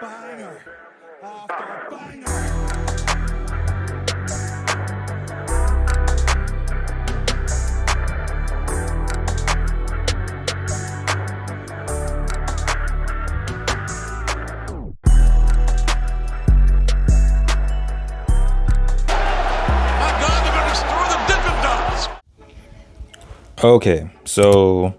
Banger after banger. Okay, so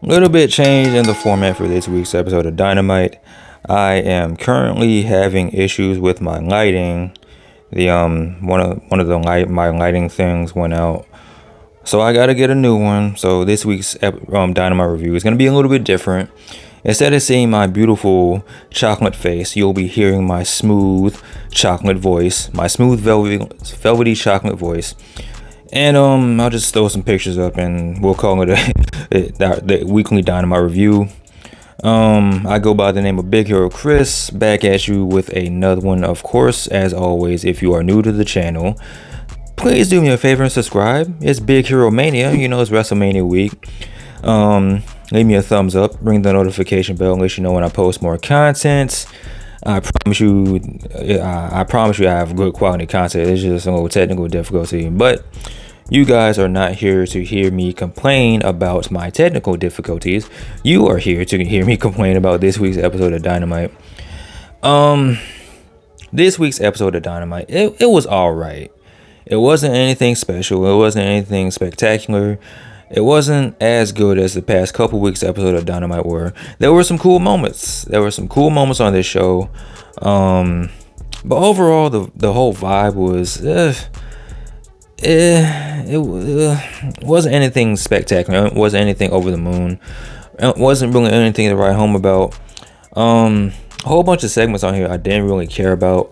a little bit change in the format for this week's episode of Dynamite. I am currently having issues with my lighting. The one of the my lighting things went out, so I gotta get a new one. So this week's Dynamite review is gonna be a little bit different. Instead of seeing my beautiful chocolate face, you'll be hearing my smooth chocolate voice, my smooth velvety chocolate voice. And I'll just throw some pictures up and we'll call it the weekly Dynamite review. I go by the name of Big Hero Chris, back at you with another one. Of course, as always, if you are new to the channel, please do me a favor and subscribe. It's Big Hero Mania, you know, it's WrestleMania week. Leave me a thumbs up, ring the notification bell, let you know when I post more content. I promise you I have good quality content. It's just a little technical difficulty, but you guys are not here to hear me complain about my technical difficulties. You are here to hear me complain about this week's episode of Dynamite. This week's episode of Dynamite, it was all right. It wasn't anything special. It wasn't anything spectacular. It wasn't as good as the past couple weeks episode of Dynamite were. There were some cool moments. There were some cool moments on this show. But overall, the whole vibe was, it wasn't anything spectacular. It wasn't anything over the moon. It wasn't really anything to write home about. A whole bunch of segments on here I didn't really care about.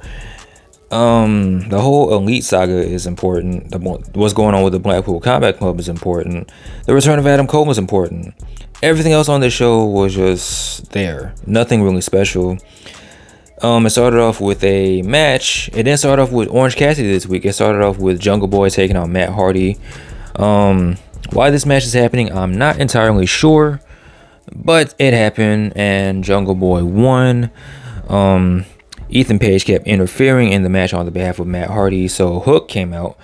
The whole Elite saga is important. What's going on with the Blackpool Combat Club is important. The return of Adam Cole was important. Everything else on this show was just there. Nothing really special. It started off with a match. It didn't start off with Orange Cassidy this week. It started off with Jungle Boy taking on Matt Hardy. Why this match is happening, I'm not entirely sure, but it happened and Jungle Boy won. Ethan Page kept interfering in the match on the behalf of Matt Hardy, so Hook came out.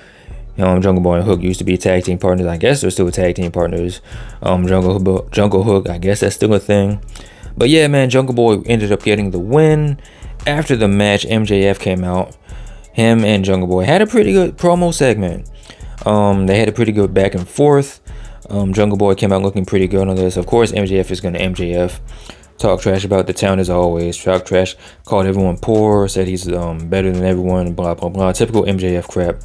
Jungle Boy and Hook used to be tag team partners. I guess they're still tag team partners. Jungle Hook, I guess that's still a thing. But yeah, man, Jungle Boy ended up getting the win. After the match, MJF came out. Him and Jungle Boy had a pretty good promo segment. They had a pretty good back and forth. Jungle Boy came out looking pretty good on this. Of course, MJF is going to MJF. Talk trash about the town as always. Talk trash, called everyone poor, said he's better than everyone, blah, blah, blah. Typical MJF crap.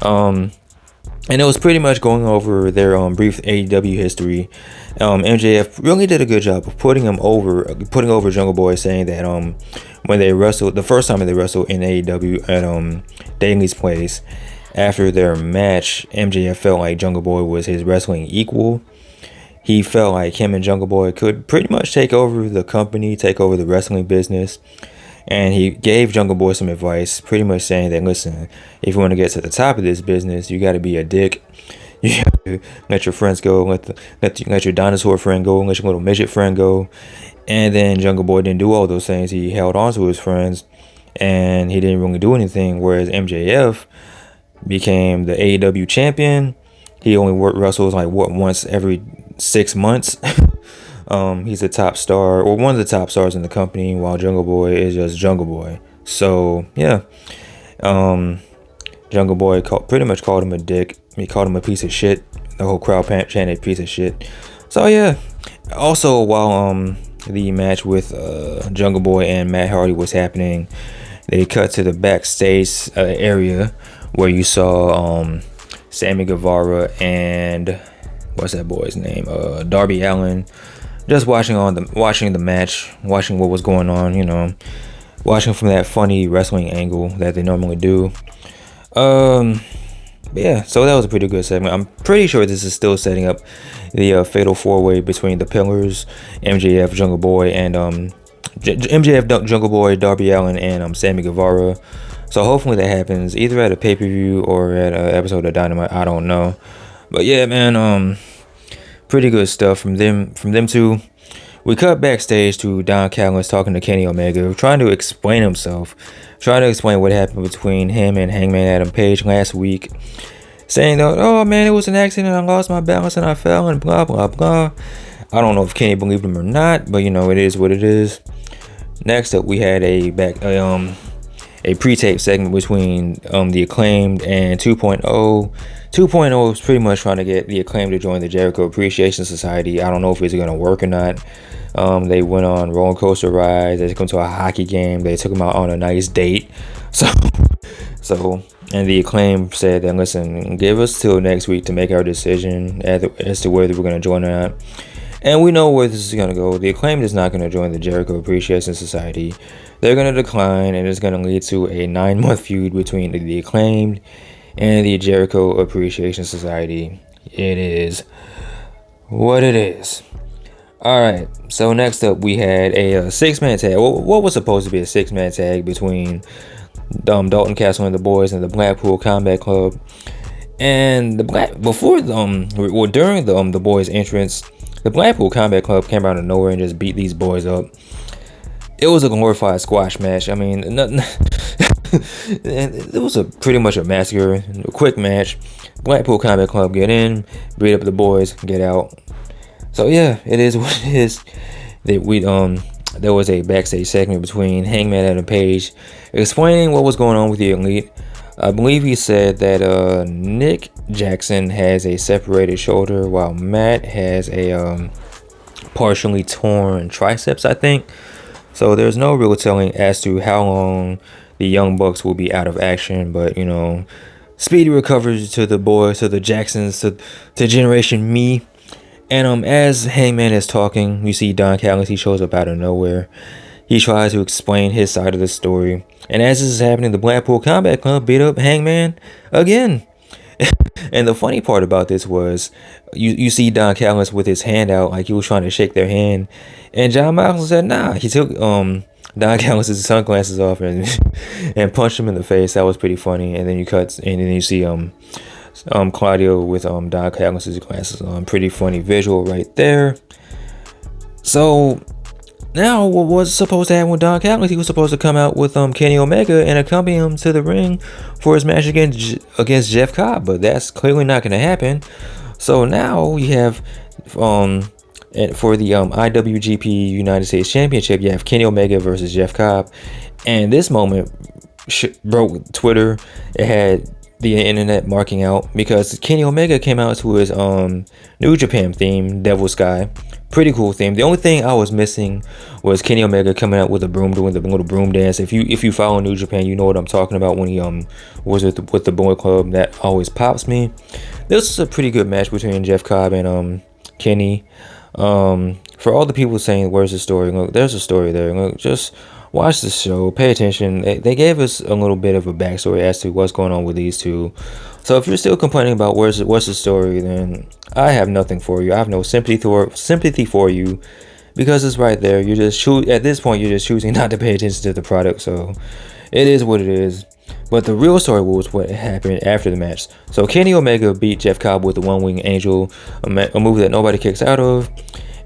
And it was pretty much going over their brief AEW history. MJF really did a good job of putting over Jungle Boy, saying that when they wrestled, the first time they wrestled in AEW at Daly's place, after their match, MJF felt like Jungle Boy was his wrestling equal. He felt like him and Jungle Boy could pretty much take over the company, take over the wrestling business. And he gave Jungle Boy some advice, pretty much saying that, listen, if you want to get to the top of this business, you got to be a dick. You have to let your friends go, let your dinosaur friend go, let your little midget friend go. And then Jungle Boy didn't do all those things. He held on to his friends, and he didn't really do anything. Whereas MJF became the AEW champion. He only wrestles like once every 6 months. He's a top star, or one of the top stars in the company, while Jungle Boy is just Jungle Boy. So yeah, Jungle Boy pretty much called him a dick. He called him a piece of shit. The whole crowd chanted piece of shit. So yeah. Also, while the match with Jungle Boy and Matt Hardy was happening, they cut to the backstage area where you saw Sammy Guevara and what's that boy's name? Darby Allin. Just watching the match, watching what was going on, you know, watching from that funny wrestling angle that they normally do. Yeah, so that was a pretty good segment. I'm pretty sure this is still setting up the fatal four-way between the Pillars, MJF, Jungle Boy, and MJF, Jungle Boy, Darby Allin, and Sammy Guevara. So hopefully that happens either at a pay-per-view or at an episode of Dynamite. I don't know, but yeah, man, pretty good stuff from them two. We cut backstage to Don Callis talking to Kenny Omega, trying to explain himself, trying to explain what happened between him and Hangman Adam Page last week, saying that, oh man, it was an accident, I lost my balance and I fell and blah blah blah. I don't know if Kenny believed him or not, but you know, it is what it is. Next up, we had a pre-tape segment between the Acclaimed and 2.0. 2.0 was pretty much trying to get the Acclaimed to join the Jericho Appreciation Society. I don't know if it's gonna work or not. They went on roller coaster rides. They took him to a hockey game. They took him out on a nice date. So, and the Acclaim said that, listen, give us till next week to make our decision as to whether we're gonna join or not. And we know where this is gonna go. The Acclaimed is not gonna join the Jericho Appreciation Society. They're gonna decline, and it's gonna lead to a 9-month feud between the Acclaimed and the Jericho Appreciation Society. It is what it is. Alright, so next up we had a 6-man tag. What was supposed to be a 6-man tag between Dalton Castle and the boys and the Blackpool Combat Club. And during the boys' entrance, the Blackpool Combat Club came out of nowhere and just beat these boys up. It was a glorified squash match. I mean, it was pretty much a massacre, a quick match. Blackpool Combat Club get in, beat up the boys, get out. So yeah, it is what it is. There was a backstage segment between Hangman Adam Page explaining what was going on with the Elite. I believe he said that Nick Jackson has a separated shoulder while Matt has a partially torn triceps, I think. So there's no real telling as to how long the Young Bucks will be out of action, but you know, speedy recovery to the boys, to the Jacksons, to Generation Me. And as Hangman is talking, you see Don Callis. He shows up out of nowhere. He tries to explain his side of the story. And as this is happening, the Blackpool Combat Club beat up Hangman again. And the funny part about this was, you see Don Callis with his hand out, like he was trying to shake their hand. And John Michaels said, nah. He took Don Callis' sunglasses off and punched him in the face. That was pretty funny. And then you see Claudio with Don Callis' glasses on. Pretty funny visual right there. So now what was supposed to happen with Don Callis? He was supposed to come out with Kenny Omega and accompany him to the ring for his match against Jeff Cobb, but that's clearly not going to happen. So now you have for the IWGP United States Championship, you have Kenny Omega versus Jeff Cobb, and this moment broke Twitter. It had the internet marking out because Kenny Omega came out to his New Japan theme, Devil Sky. Pretty cool theme. The only thing I was missing was Kenny Omega coming out with a broom, doing the little broom dance. If you follow New Japan, you know what I'm talking about when he was with the Bullet Club. That always pops me. This was a pretty good match between Jeff Cobb and Kenny. For all the people saying where's the story, look, there's a story there. Look, just watch the show, pay attention. They gave us a little bit of a backstory as to what's going on with these two. So if you're still complaining about what's the story, then I have nothing for you. I have no sympathy for you because it's right there. At this point, you're just choosing not to pay attention to the product. So it is what it is. But the real story was what happened after the match. So Kenny Omega beat Jeff Cobb with the One-Wing Angel, a move that nobody kicks out of.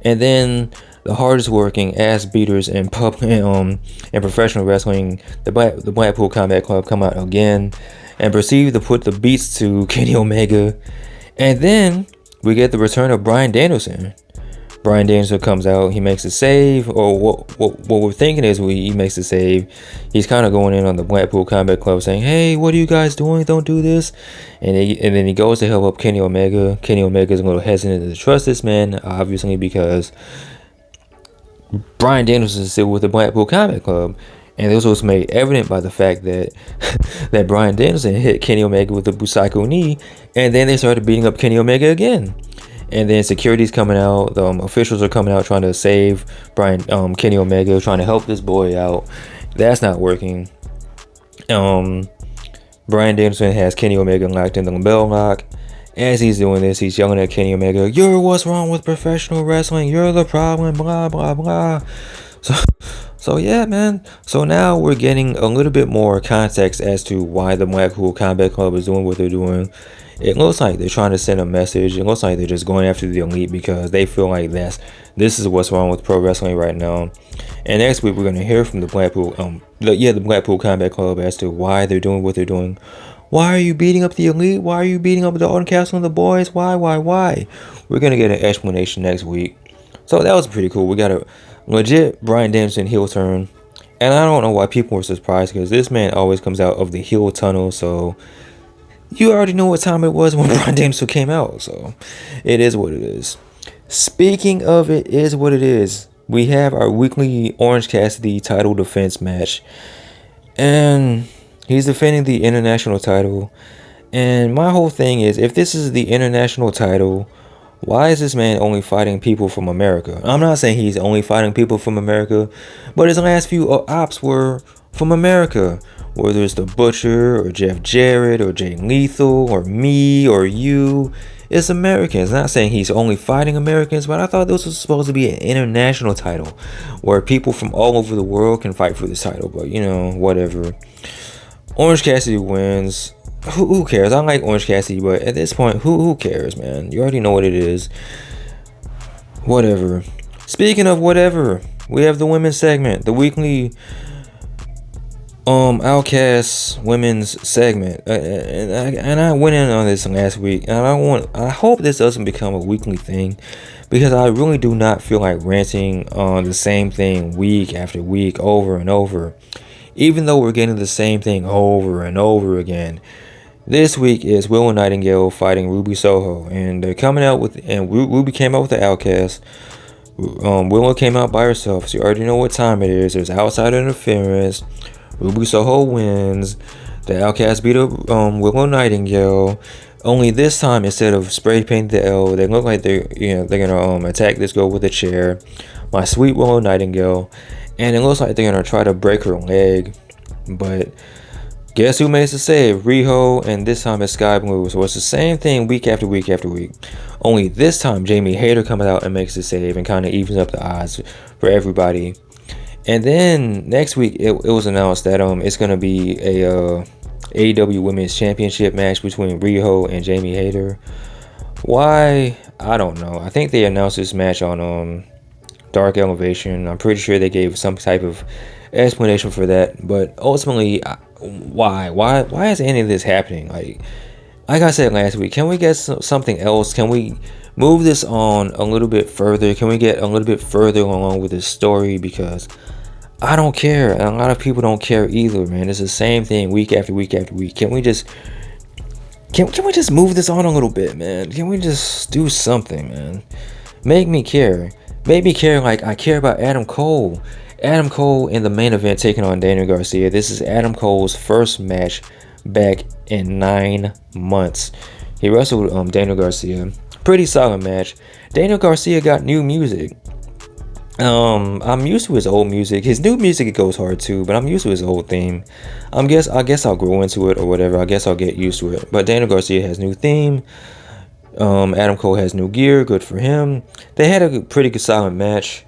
And then the hardest working ass beaters in professional wrestling, the Blackpool Combat Club, come out again and proceed to put the beats to Kenny Omega. And then we get the return of Bryan Danielson. Bryan Danielson comes out, he makes a save, or what we're thinking is he makes a save. He's kind of going in on the Blackpool Combat Club saying, hey, what are you guys doing? Don't do this. And then he goes to help up Kenny Omega. Kenny Omega is a little hesitant to trust this man, obviously, because Bryan Danielson is still with the Blackpool Combat Club. And this was made evident by the fact that that Bryan Danielson hit Kenny Omega with the Busaiku knee, and then they started beating up Kenny Omega again. And then security's coming out, the officials are coming out trying to save Kenny Omega, trying to help this boy out. That's not working. Bryan Danielson has Kenny Omega locked in the bell lock. As he's doing this, he's yelling at Kenny Omega, "You're what's wrong with professional wrestling. You're the problem, blah, blah, blah." So yeah, man. So now we're getting a little bit more context as to why the Blackpool Combat Club is doing what they're doing. It looks like they're trying to send a message. It looks like they're just going after the elite because they feel like this is what's wrong with pro wrestling right now. And next week we're gonna hear from the Blackpool Combat Club as to why they're doing what they're doing. Why are you beating up the elite? Why are you beating up the Arden Castle and the boys? Why? We're gonna get an explanation next week. So that was pretty cool. We got a legit Bryan Danielson heel turn. And I don't know why people were surprised because this man always comes out of the heel tunnel. So you already know what time it was when Bryan Danielson came out. So it is what it is. Speaking of it is what it is, we have our weekly Orange Cassidy title defense match. And he's defending the international title. And my whole thing is, if this is the international title, why is this man only fighting people from America? I'm not saying he's only fighting people from America, but his last few ops were from America. Whether it's the Butcher or Jeff Jarrett or Jay Lethal or me or you, it's Americans. Not saying he's only fighting Americans, but I thought this was supposed to be an international title where people from all over the world can fight for this title. But whatever. Orange Cassidy wins. Who cares? I like Orange Cassidy, but at this point, who cares, man? You already know what it is. Whatever. Speaking of whatever, we have the women's segment, the weekly Outcast women's segment, and I went in on this last week, and I hope this doesn't become a weekly thing, because I really do not feel like ranting on the same thing week after week over and over, even though we're getting the same thing over and over again. This week is Willow Nightingale fighting Ruby Soho, and they're coming out with, and Ruby came out with the Outcast. Willow came out by herself, so you already know what time it is. There's outside interference. Ruby Soho wins. The Outcast beat up Willow Nightingale. Only this time, instead of spray painting the L, they look like they're gonna attack this girl with a chair. My sweet Willow Nightingale, and it looks like they're gonna try to break her leg, but guess who makes the save? Riho, and this time it's Sky Blue. So it's the same thing week after week after week. Only this time Jamie Hayter comes out and makes the save and kind of evens up the odds for everybody. And then next week it was announced that it's gonna be a AEW Women's Championship match between Riho and Jamie Hayter. Why? I don't know. I think they announced this match on Dark Elevation. I'm pretty sure they gave some type of explanation for that, but ultimately, why is any of this happening? Like I said last week, can we get something else? Can we move this on a little bit further? Can we get a little bit further along with this story? Because I don't care, and a lot of people don't care either, man. It's the same thing week after week after week. Can we just move this on a little bit, man? Can we just do something, man? Make me care like I care about Adam Cole. Adam Cole in the main event taking on Daniel Garcia. This is Adam Cole's first match back in 9 months. He wrestled Daniel Garcia. Pretty solid match. Daniel Garcia got new music. I'm used to his old music. His new music, it goes hard too, but I'm used to his old theme. I guess I'll grow into it or whatever. I guess I'll get used to it. But Daniel Garcia has new theme. Adam Cole has new gear. Good for him. They had a pretty good solid match.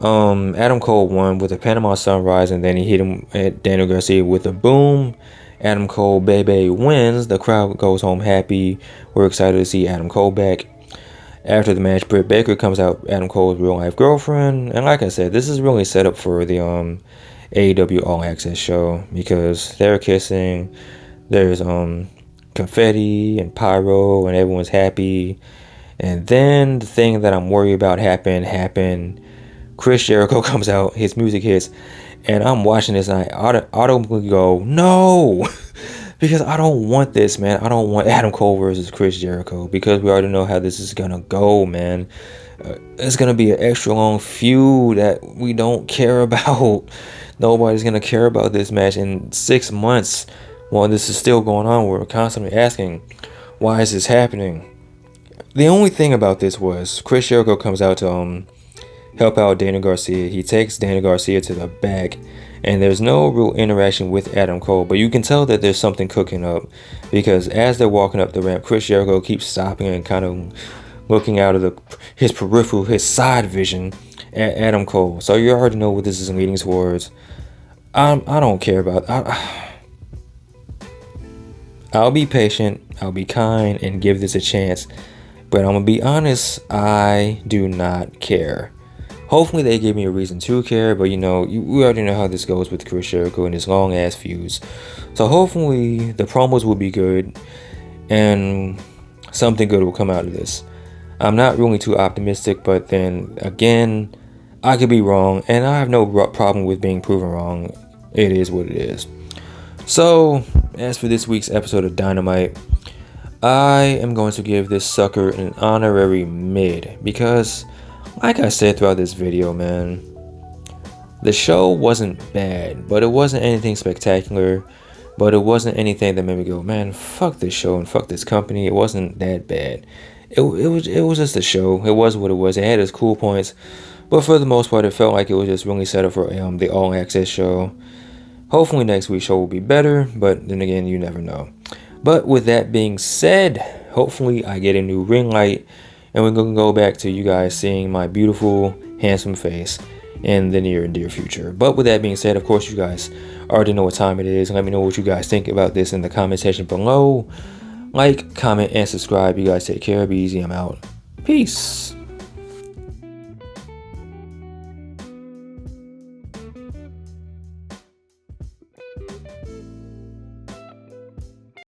Adam Cole won with a Panama Sunrise, and then he hit him at Daniel Garcia with a boom. Adam Cole Bebe wins. The crowd goes home happy. We're excited to see Adam Cole back. After the match, Britt Baker comes out, Adam Cole's real life girlfriend, and like I said, this is really set up for the AEW All Access show, because they're kissing. There's confetti and pyro, and everyone's happy. And then the thing that I'm worried about happened. Chris Jericho comes out, his music hits, and I'm watching this and I automatically go, no, because I don't want this, man. I don't want Adam Cole versus Chris Jericho, because we already know how this is gonna go, man. It's gonna be an extra long feud that we don't care about. Nobody's gonna care about this match in 6 months while this is still going on. We're constantly asking, why is this happening? The only thing about this was Chris Jericho comes out to help out Daniel Garcia. He takes Daniel Garcia to the back, and there's no real interaction with Adam Cole, but you can tell that there's something cooking up, because as they're walking up the ramp, Chris Jericho keeps stopping and kind of looking out of his peripheral, his side vision at Adam Cole. So you already know what this is leading towards. I don't care about. I'll be patient, I'll be kind, and give this a chance. But I'm gonna be honest, I do not care. Hopefully they give me a reason to care, but we already know how this goes with Chris Jericho and his long ass feuds. So hopefully the promos will be good and something good will come out of this. I'm not really too optimistic, but then again, I could be wrong, and I have no problem with being proven wrong. It is what it is. So, as for this week's episode of Dynamite, I am going to give this sucker an honorary mid because, like I said throughout this video, man, the show wasn't bad, but it wasn't anything spectacular, but it wasn't anything that made me go, man, fuck this show and fuck this company. It wasn't that bad. It was just a show. It was what it was. It had its cool points, but for the most part, it felt like it was just really set up for the All Access show. Hopefully next week's show will be better, but then again, you never know. But with that being said, hopefully I get a new ring light, and we're going to go back to you guys seeing my beautiful, handsome face in the near and dear future. But with that being said, of course, you guys already know what time it is. Let me know what you guys think about this in the comment section below. Like, comment, and subscribe. You guys take care. Be easy. I'm out. Peace.